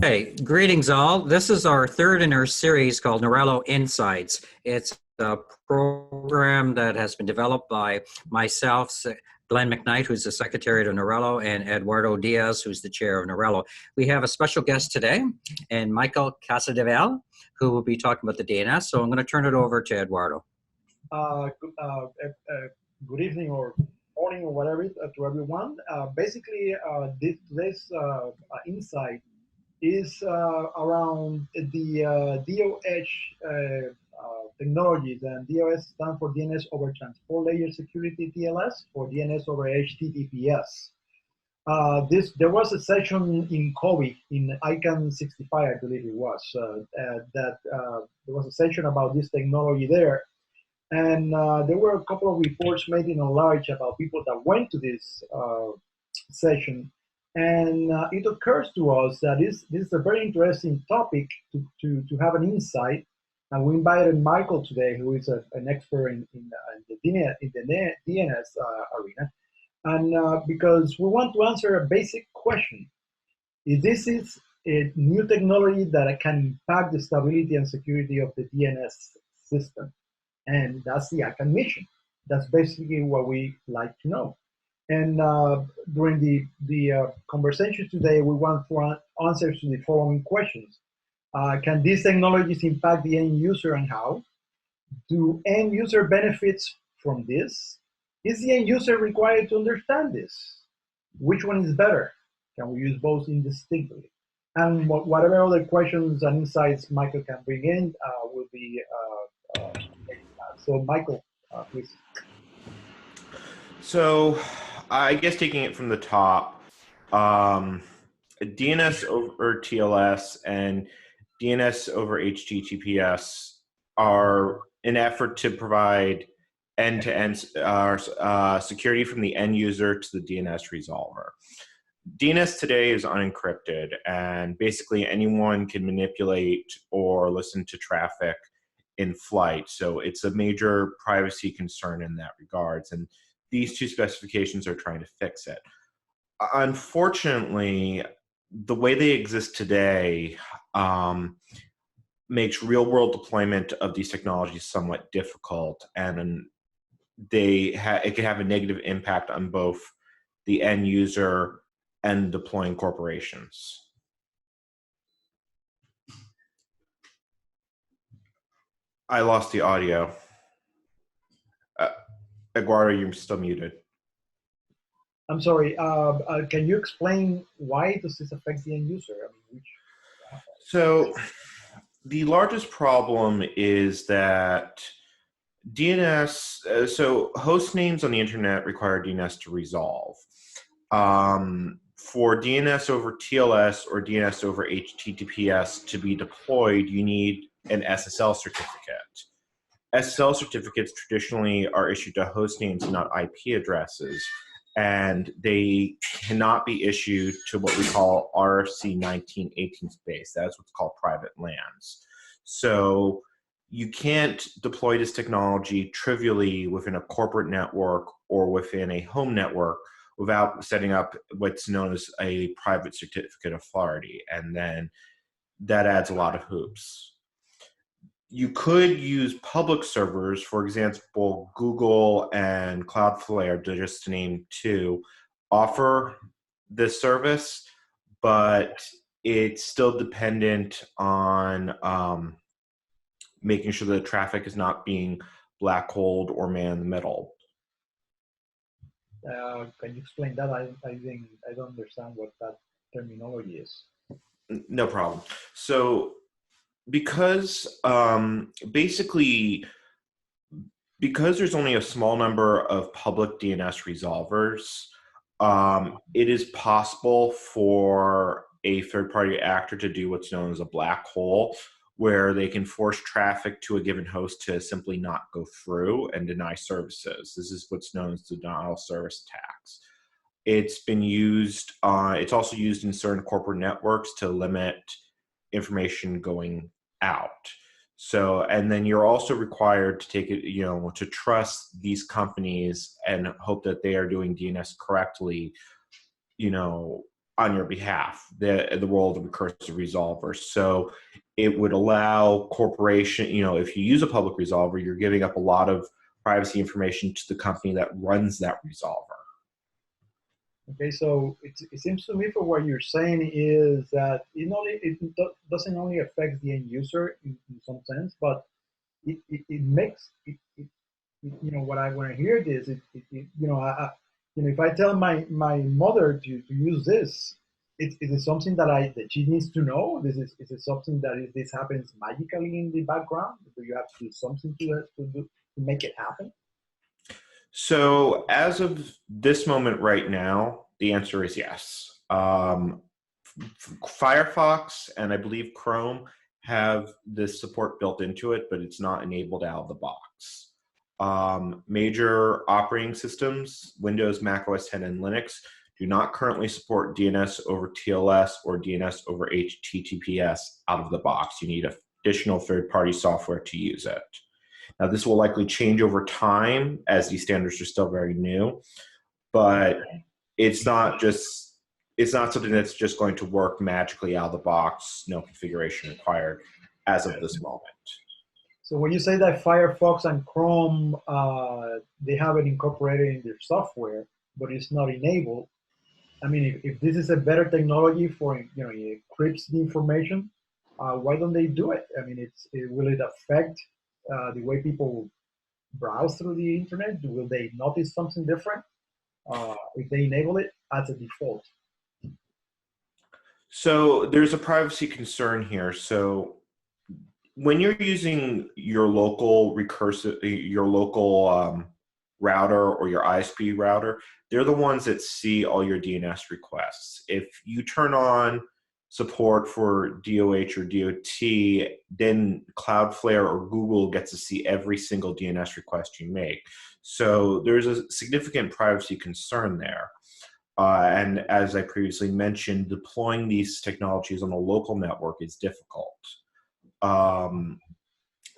Okay, greetings all. This is our third in our series called NARALO Insights. It's a program that has been developed by myself, Glenn McKnight, who's the Secretariat of NARALO, and Eduardo Diaz, who's the chair of NARALO. We have a special guest today, and Michael Casadevall, who will be talking about the DNS. So I'm going to turn it over to Eduardo. Good evening or morning or whatever to everyone. Basically, today's insight is around the DOH technologies, and DOS stands for DNS over Transport Layer Security, TLS, for DNS over HTTPS. There was a session in COVID in ICANN 65, I believe it was, there was a session about this technology there. And there were a couple of reports made in a large about people that went to this session. And it occurs to us that this is a very interesting topic to have an insight. And we invited Michael today, who is an expert in the DNS arena. And because we want to answer a basic question. If this is a new technology that can impact the stability and security of the DNS system. And that's the ICANN mission. That's basically what we like to know. And during the conversation today, we want answers to the following questions. Can these technologies impact the end user and how? Do end user benefits from this? Is the end user required to understand this? Which one is better? Can we use both indistinctly? And whatever other questions and insights Michael can bring in will be so Michael, please. So I guess taking it from the top, DNS over TLS and DNS over HTTPS are an effort to provide end-to-end security from the end user to the DNS resolver. DNS today is unencrypted, and basically anyone can manipulate or listen to traffic in flight. So it's a major privacy concern in that regards. And these two specifications are trying to fix it. Unfortunately, the way they exist today makes real world deployment of these technologies somewhat difficult. And it can have a negative impact on both the end user and deploying corporations. I lost the audio. Eduardo, you're still muted. I'm sorry. Can you explain why does this affect the end user? I mean, So the largest problem is that DNS, so host names on the internet require DNS to resolve. For DNS over TLS or DNS over HTTPS to be deployed, you need an SSL certificate. SSL certificates traditionally are issued to host names and not IP addresses, and they cannot be issued to what we call RFC 1918 space. That's what's called private lands. So you can't deploy this technology trivially within a corporate network or within a home network without setting up what's known as a private certificate of authority, and then that adds a lot of hoops. You could use public servers, for example, Google and Cloudflare, just to name two, offer this service, but it's still dependent on making sure that traffic is not being black holed or man in the middle. Can you explain that? I don't understand what that terminology is. No problem. So because basically, because there's only a small number of public DNS resolvers, it is possible for a third-party actor to do what's known as a black hole, where they can force traffic to a given host to simply not go through and deny services. This is what's known as denial of service attacks. It's been used, it's also used in certain corporate networks to limit information going out. So, and then you're also required to take it, to trust these companies and hope that they are doing DNS correctly, on your behalf, the role of the recursive resolver. So it would allow corporation, if you use a public resolver, you're giving up a lot of privacy information to the company that runs that resolver. Okay, so it seems to me, for what you're saying, is that it doesn't only affect the end user in some sense, but it makes what I want to hear this. If I tell my mother to use this, is it something that she needs to know? Is it something that this happens magically in the background? Do you have to do something to make it happen? So as of this moment right now, the answer is yes. Firefox and I believe Chrome have this support built into it, but it's not enabled out of the box. Major operating systems, Windows, Mac OS X, and Linux, do not currently support DNS over TLS or DNS over HTTPS out of the box. You need additional third-party software to use it. Now, this will likely change over time as these standards are still very new, but it's not something that's just going to work magically out of the box, no configuration required as of this moment. So when you say that Firefox and Chrome, they have it incorporated in their software, but it's not enabled, I mean, if this is a better technology for, it encrypts the information, why don't they do it? I mean, will it affect the way people browse through the internet? Will they notice something different if they enable it as a default? So there's a privacy concern here. So when you're using your local router or your ISP router, they're the ones that see all your DNS requests. If you turn on support for DOH or DOT, then Cloudflare or Google gets to see every single DNS request you make. So there's a significant privacy concern there. And as I previously mentioned, deploying these technologies on a local network is difficult.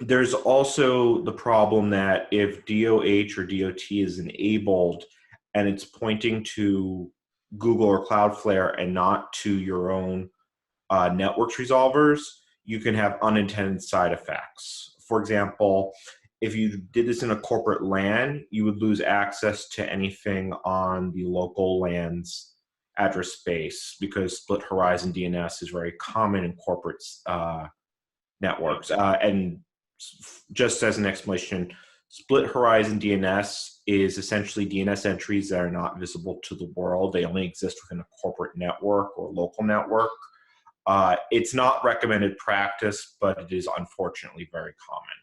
There's also the problem that if DOH or DOT is enabled and it's pointing to Google or Cloudflare and not to your own networks resolvers, you can have unintended side effects. For example, if you did this in a corporate LAN, you would lose access to anything on the local LAN's address space because split horizon DNS is very common in corporate networks. And just as an explanation, split horizon DNS is essentially DNS entries that are not visible to the world. They only exist within a corporate network or local network. It's not recommended practice, but it is unfortunately very common.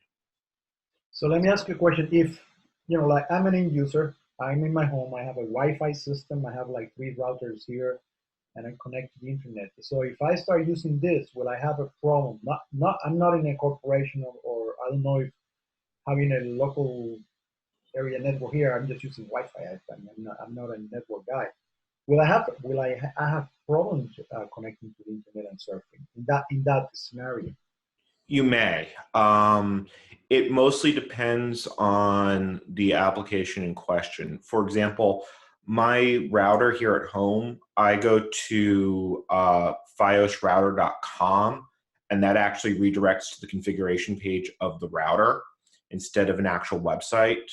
So let me ask you a question. If, like I'm an end user, I'm in my home, I have a Wi-Fi system, I have like 3 routers here, and I connect to the internet. So if I start using this, will I have a problem? I'm not in a corporation or I don't know if having a local area network here, I'm just using Wi-Fi. I'm not a network guy. Will I have problems connecting to the internet and surfing in that scenario? You may. It mostly depends on the application in question. For example, my router here at home, I go to fiosrouter.com, and that actually redirects to the configuration page of the router instead of an actual website.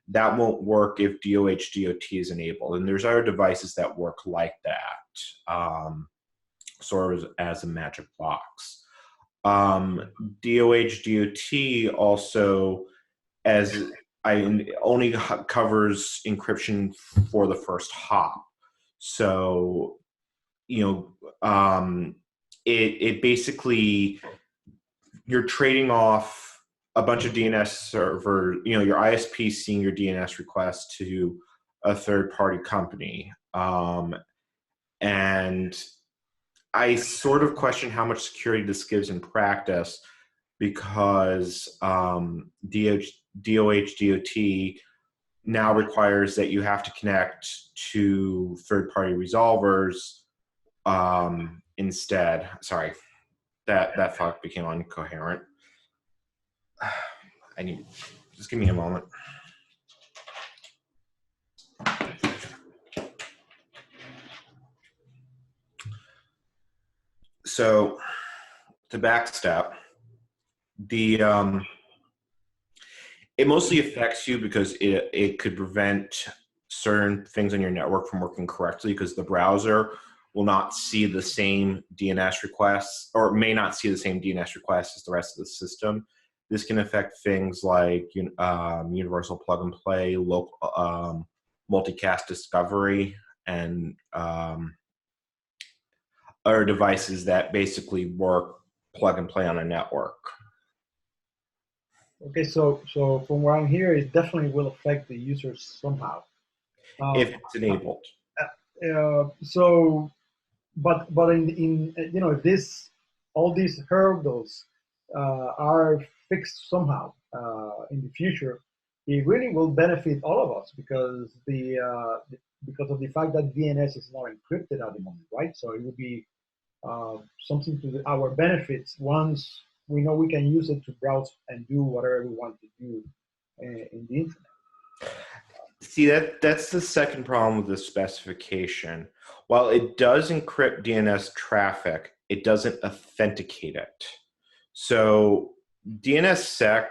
That won't work if DOH/DOT is enabled. And there's other devices that work like that, sort of as a magic box. DOH/DOT also, only covers encryption for the first hop. So, it basically, you're trading off a bunch of DNS server, your ISP seeing your DNS request to a third-party company. And I sort of question how much security this gives in practice because DOH/DOT now requires that you have to connect to third-party resolvers instead. Sorry, that thought became incoherent. Just give me a moment. So to backstep, it mostly affects you because it could prevent certain things on your network from working correctly, because the browser will not see the same DNS requests, or may not see the same DNS requests as the rest of the system. This can affect things like universal plug and play, local multicast discovery, and other devices that basically work plug and play on a network. Okay, so from what I'm hearing, it definitely will affect the users somehow. If it's enabled. But in if all these hurdles are fixed somehow in the future, it really will benefit all of us because because of the fact that DNS is not encrypted at the moment, right? So it will be something to our benefits once we know we can use it to browse and do whatever we want to do in the internet. See, that's the second problem with the specification. While it does encrypt DNS traffic, it doesn't authenticate it. So DNSSEC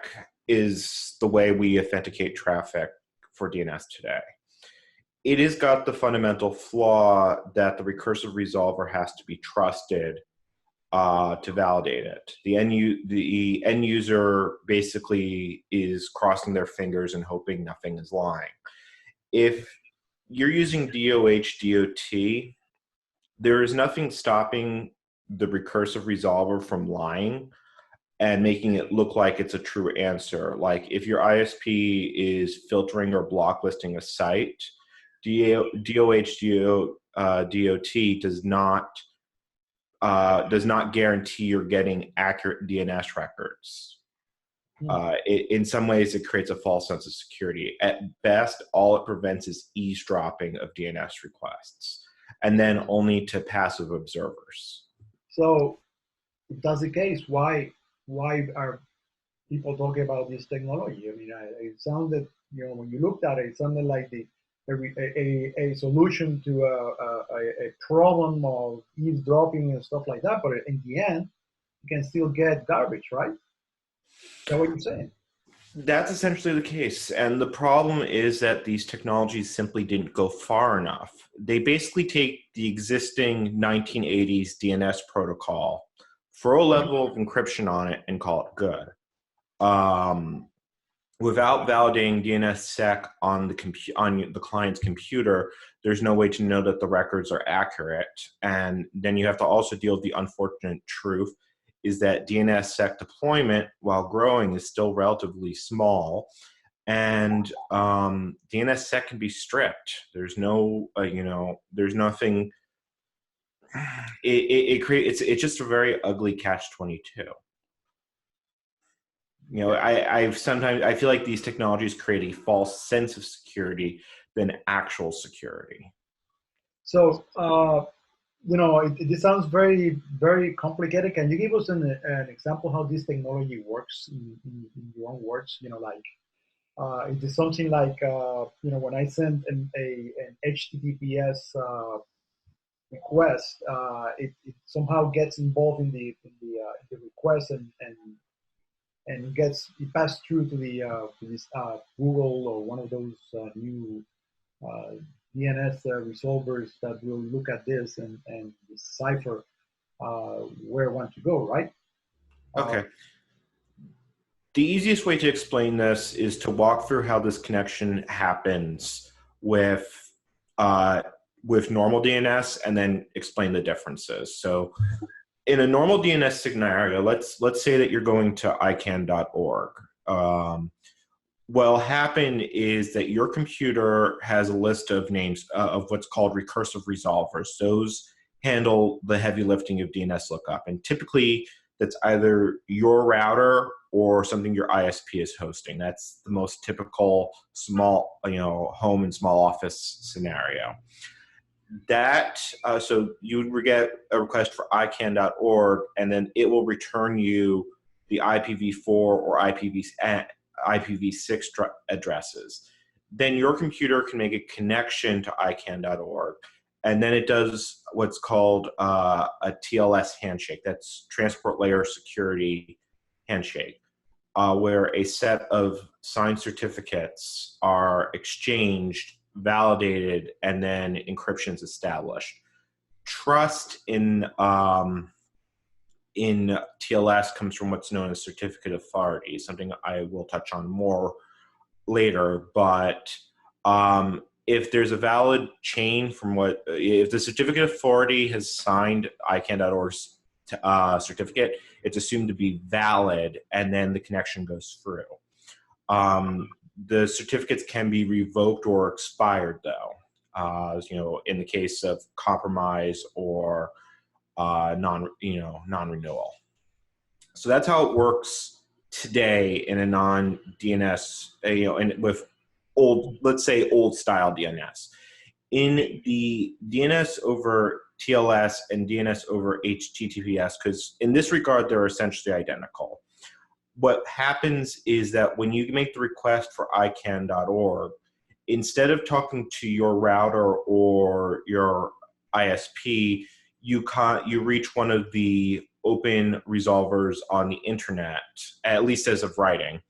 is the way we authenticate traffic for DNS today. It has got the fundamental flaw that the recursive resolver has to be trusted to validate it. The end user basically is crossing their fingers and hoping nothing is lying. If you're using DOH/DOT, there is nothing stopping the recursive resolver from lying and making it look like it's a true answer. Like if your ISP is filtering or blocklisting a site, DOH/DOT does not guarantee you're getting accurate DNS records. In some ways, it creates a false sense of security. At best, all it prevents is eavesdropping of DNS requests, and then only to passive observers. So, if that's the case, why are people talking about this technology? I mean, it sounded, when you looked at it, it sounded like a solution to a problem of eavesdropping and stuff like that. But in the end, you can still get garbage, right? Is that what you're saying? That's essentially the case. And the problem is that these technologies simply didn't go far enough. They basically take the existing 1980s DNS protocol, throw a level of encryption on it, and call it good. Without validating DNSSEC on the client's computer, there's no way to know that the records are accurate. And then you have to also deal with the unfortunate truth is that DNSSEC deployment, while growing, is still relatively small, and DNSSEC can be stripped. There's no, there's nothing. It's just a very ugly catch-22. I feel like these technologies create a false sense of security than actual security. So. This sounds very, very complicated. Can you give us an example how this technology works in your own words? Is this something like, when I send an HTTPS request, it somehow gets involved in the request and it passed through to this Google or one of those new DNS resolvers that will look at this and decipher where I want to go, right? Okay. The easiest way to explain this is to walk through how this connection happens with normal DNS and then explain the differences. So in a normal DNS scenario, let's say that you're going to icann.org. What'll happen is that your computer has a list of names of what's called recursive resolvers. Those handle the heavy lifting of DNS lookup. And typically, that's either your router or something your ISP is hosting. That's the most typical small, home and small office scenario. So you would get a request for icann.org, and then it will return you the IPv4 or IPv6 addresses. Then your computer can make a connection to icann.org, And then it does what's called a TLS handshake. That's Transport Layer Security Handshake, where a set of signed certificates are exchanged, validated, and then encryption is established. Trust in TLS comes from what's known as certificate authority, something I will touch on more later. But if there's a valid chain from if the certificate authority has signed ICANN.org's certificate, it's assumed to be valid, and then the connection goes through. The certificates can be revoked or expired, though, in the case of compromise or non-renewal. So that's how it works today in a non-DNS, and with let's say old style DNS. In the DNS over TLS and DNS over HTTPS, because in this regard, they're essentially identical. What happens is that when you make the request for ICANN.org, instead of talking to your router or your ISP, you reach one of the open resolvers on the internet, at least as of writing.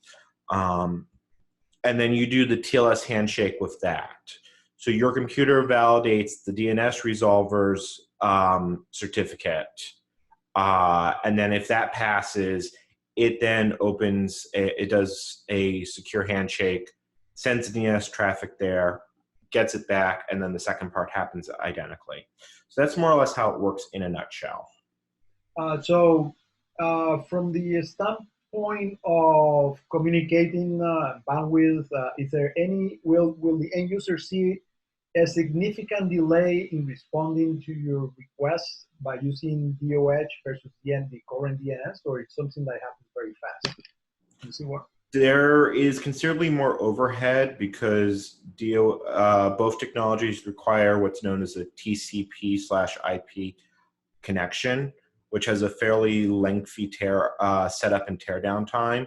And then you do the TLS handshake with that. So your computer validates the DNS resolver's certificate. And then if that passes, it then it does a secure handshake, sends the DNS traffic there, gets it back, and then the second part happens identically. So that's more or less how it works in a nutshell. So from the standpoint of communicating bandwidth, is there will the end user see a significant delay in responding to your request by using DOH versus the current DNS, or it's something that happens very fast? You see what? There is considerably more overhead because both technologies require what's known as a TCP/IP connection, which has a fairly lengthy setup and teardown time.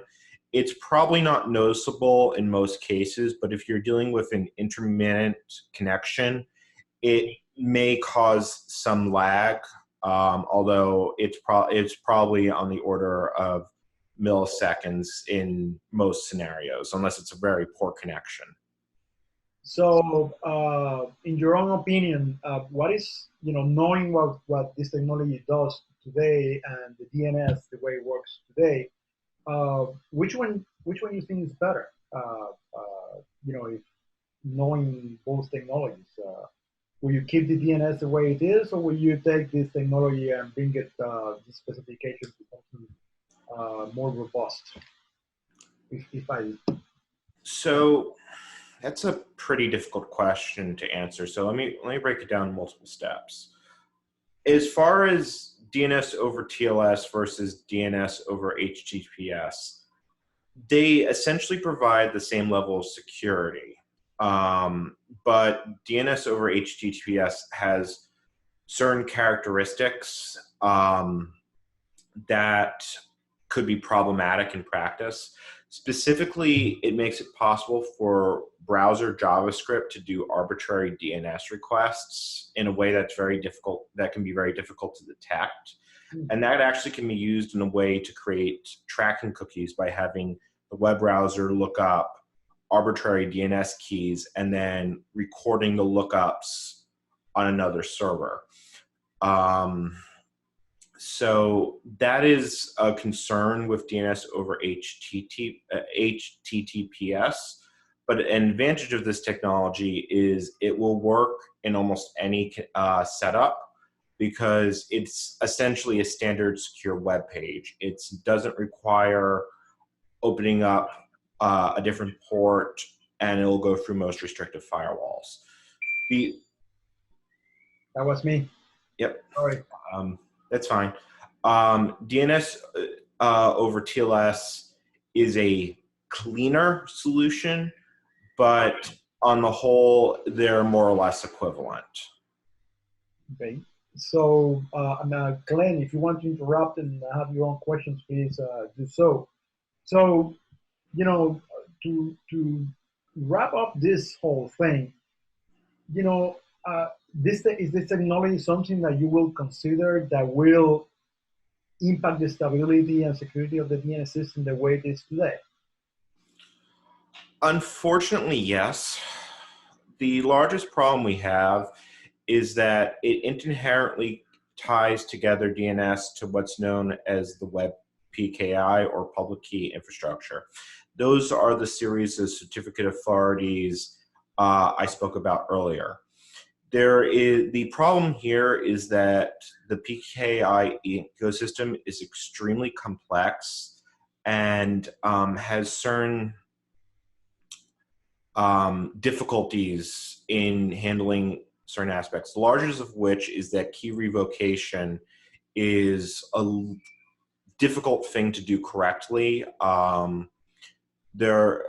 It's probably not noticeable in most cases, but if you're dealing with an intermittent connection, it may cause some lag, although it's probably on the order of milliseconds in most scenarios, unless it's a very poor connection. So, in your own opinion, what is, knowing what this technology does today and the DNS, the way it works today, which one you think is better? If knowing both technologies, will you keep the DNS the way it is, or will you take this technology and bring it the specifications to something more robust? So that's a pretty difficult question to answer. So let me break it down in multiple steps. As far as DNS over TLS versus DNS over HTTPS, they essentially provide the same level of security. But DNS over HTTPS has certain characteristics that could be problematic in practice. Specifically, it makes it possible for browser JavaScript to do arbitrary DNS requests in a way that can be very difficult to detect. And that actually can be used in a way to create tracking cookies by having the web browser look up arbitrary DNS keys and then recording the lookups on another server. So that is a concern with DNS over HTTPS, but an advantage of this technology is it will work in almost any setup because it's essentially a standard secure web page. It doesn't require opening up a different port, and it'll go through most restrictive firewalls. That was me. Yep. Sorry. That's fine. DNS over TLS is a cleaner solution, but on the whole, they're more or less equivalent. Okay. So, Glenn, if you want to interrupt and have your own questions, please do so. So, to wrap up this whole thing, is this technology something that you will consider that will impact the stability and security of the DNS system the way it is today? Unfortunately, yes. The largest problem we have is that it inherently ties together DNS to what's known as the web PKI, or public key infrastructure. Those are the series of certificate authorities I spoke about earlier. The problem here is that the PKI ecosystem is extremely complex and has certain difficulties in handling certain aspects, the largest of which is that key revocation is a difficult thing to do correctly.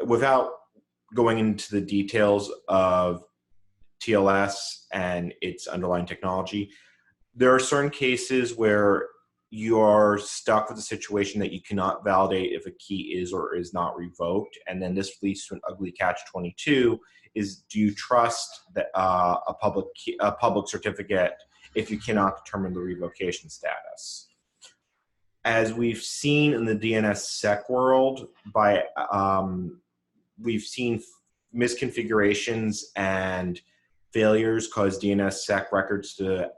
Without going into the details of TLS and its underlying technology, there are certain cases where you are stuck with a situation that you cannot validate if a key is or is not revoked, and then this leads to an ugly catch-22: is do you trust that a public certificate if you cannot determine the revocation status? As we've seen in the DNSSEC world, we've seen misconfigurations and failures cause DNSSEC records to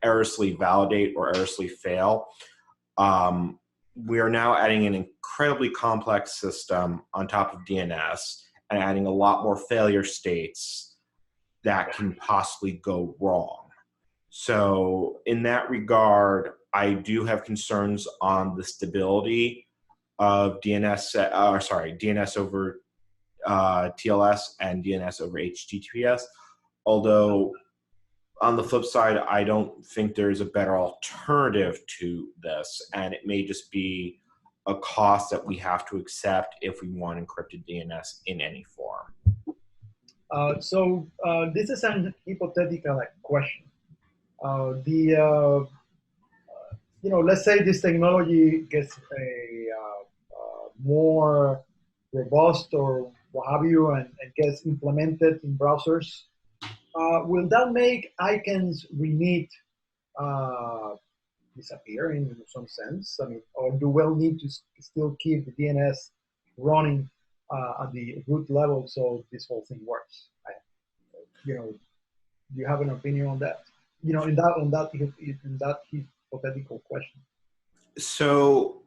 erroneously validate or erroneously fail. We are now adding an incredibly complex system on top of DNS and adding a lot more failure states that can possibly go wrong. So in that regard, I do have concerns on the stability of DNS over TLS and DNS over HTTPS. Although on the flip side, I don't think there's a better alternative to this, and it may just be a cost that we have to accept if we want encrypted DNS in any form. So this is an hypothetical question. Let's say this technology gets more robust or what have you, and gets implemented in browsers. Will that make ICANN's remit disappear in some sense? I mean, or do we need to still keep the DNS running at the root level so this whole thing works? Do you have an opinion on that? In that hypothetical question. So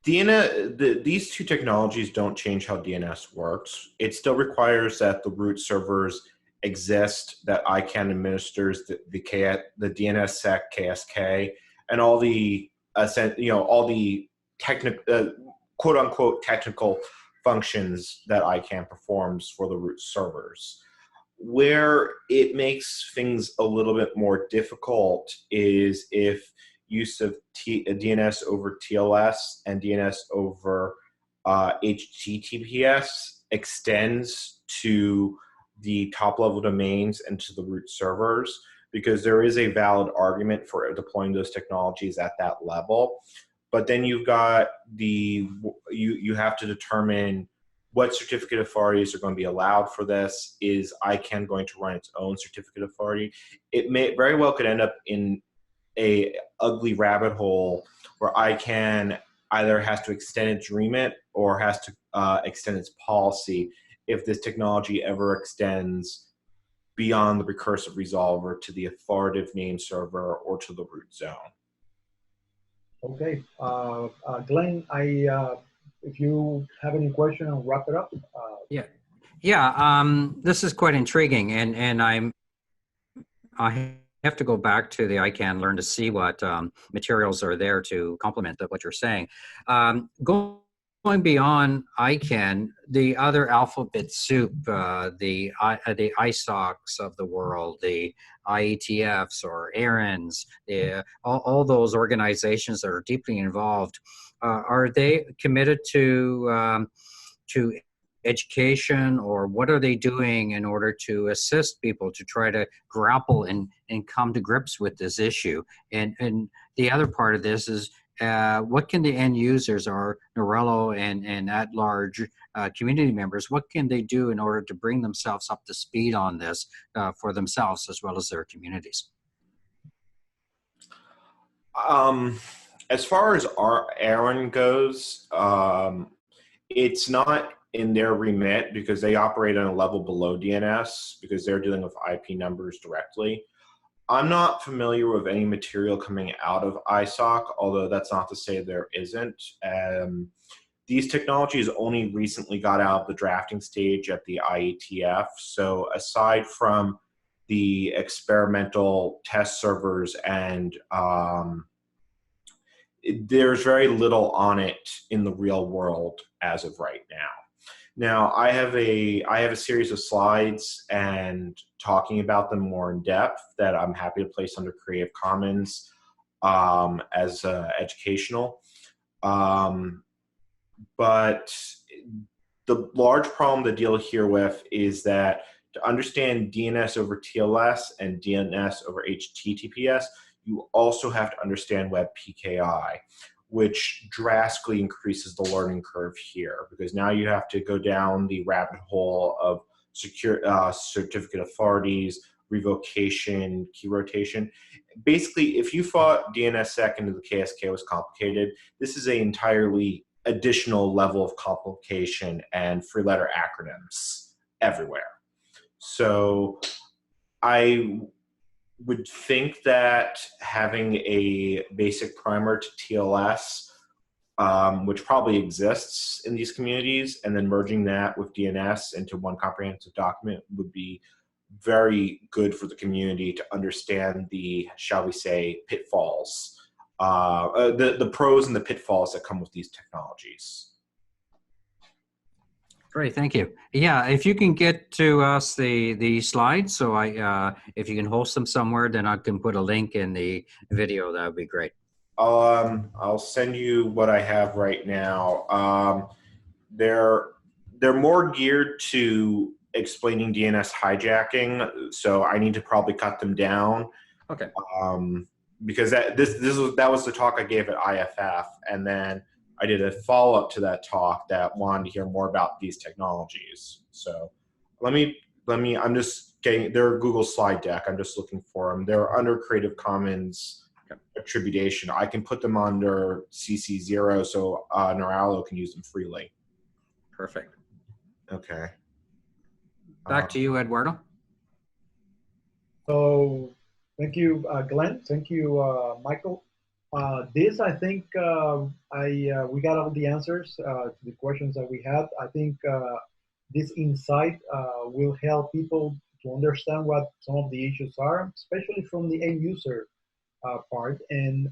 these two technologies don't change how DNS works. It still requires that the root servers exist, that ICANN administers the DNSSEC KSK and all the quote unquote technical functions that ICANN performs for the root servers. Where it makes things a little bit more difficult is if use of DNS over TLS and DNS over HTTPS extends to the top level domains and to the root servers, because there is a valid argument for deploying those technologies at that level. But then you've got you have to determine what certificate authorities are going to be allowed for this. Is ICANN going to run its own certificate authority? It may very well could end up in a ugly rabbit hole where ICANN either has to extend its remit or has to extend its policy if this technology ever extends beyond the recursive resolver to the authoritative name server or to the root zone. Okay, Glenn, if you have any question, I'll wrap it up. This is quite intriguing, and I have to go back to the ICANN Learn to See what materials are there to complement what you're saying. Going beyond ICANN, the other alphabet soup, the ISOCs of the world, the IETFs or ARINs, all those organizations that are deeply involved, are they committed to education, or what are they doing in order to assist people to try to grapple and come to grips with this issue? And the other part of this is, what can the end users or NARALO and at-large community members, what can they do in order to bring themselves up to speed on this for themselves as well as their communities? As far as our Aaron goes, it's not in their remit because they operate on a level below DNS because they're dealing with IP numbers directly. I'm not familiar with any material coming out of ISOC, although that's not to say there isn't. These technologies only recently got out of the drafting stage at the IETF. So aside from the experimental test servers and there's very little on it in the real world as of right now. Now, I have a series of slides and talking about them more in depth that I'm happy to place under Creative Commons as educational. But the large problem to deal here with is that to understand DNS over TLS and DNS over HTTPS, you also have to understand Web PKI, which drastically increases the learning curve here because now you have to go down the rabbit hole of secure certificate authorities, revocation, key rotation. Basically, if you thought DNSSEC into the KSK was complicated, this is an entirely additional level of complication and three-letter acronyms everywhere. So I would think that having a basic primer to TLS, which probably exists in these communities, and then merging that with DNS into one comprehensive document would be very good for the community to understand the, shall we say, pitfalls, the pros and the pitfalls that come with these technologies. Great, thank you. Yeah, if you can get to us the slides, so if you can host them somewhere, then I can put a link in the video. That would be great. I'll send you what I have right now. They're more geared to explaining DNS hijacking, so I need to probably cut them down. Okay. Because that was the talk I gave at IFF, and then I did a follow-up to that talk that wanted to hear more about these technologies. So I'm just getting, they're a Google slide deck. I'm just looking for them. They're under Creative Commons attribution. I can put them under CC0 so NARALO can use them freely. Perfect. Okay. Back to you, Eduardo. So thank you, Glenn. Thank you, Michael. This, I think, we got all the answers to the questions that we had. I think this insight will help people to understand what some of the issues are, especially from the end user part. And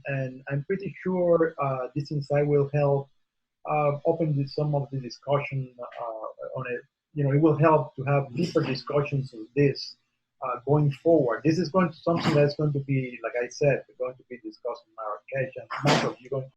I'm pretty sure this insight will help open some of the discussion on it. You know, it will help to have deeper discussions of this going forward. This is going to something that's going to be, like I said, going to be discussed in Marrakesh, and Michael, you're going